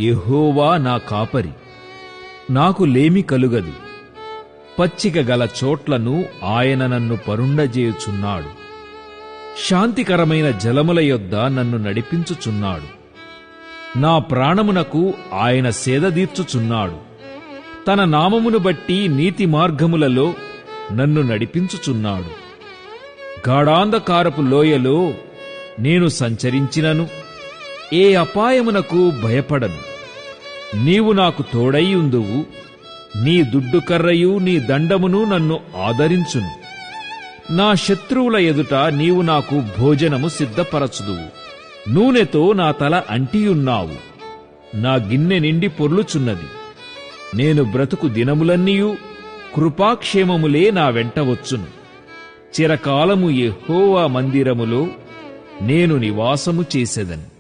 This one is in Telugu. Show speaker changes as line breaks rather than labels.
యెహోవా నా కాపరి, నాకు లేమి కలుగదు. పచ్చిక గల చోట్లను ఆయన నన్ను పరుండజేయుచున్నాడు. శాంతికరమైన జలముల యొద్ద నన్ను నడిపించుచున్నాడు. నా ప్రాణమునకు ఆయన సేదదీర్చుచున్నాడు. తన నామమును బట్టి నీతి మార్గములలో నన్ను నడిపించుచున్నాడు. గాఢాంధకారపు లోయలో నేను సంచరించినను ఏ అపాయమునకు భయపడను. నీవు నాకు తోడైయుందువు. నీ దుడ్డుకర్రయు నీ దండమును నన్ను ఆదరించును. నా శత్రువుల ఎదుట నీవు నాకు భోజనము సిద్ధపరచుదువు. నూనెతో నా తల అంటియున్నావు. నా గిన్నె నిండి పొర్లుచున్నది. నేను బ్రతుకు దినములన్నీయు కృపాక్షేమములే నా వెంట వచ్చును. చిరకాలము యెహోవా మందిరములో నేను నివాసము చేసెదను.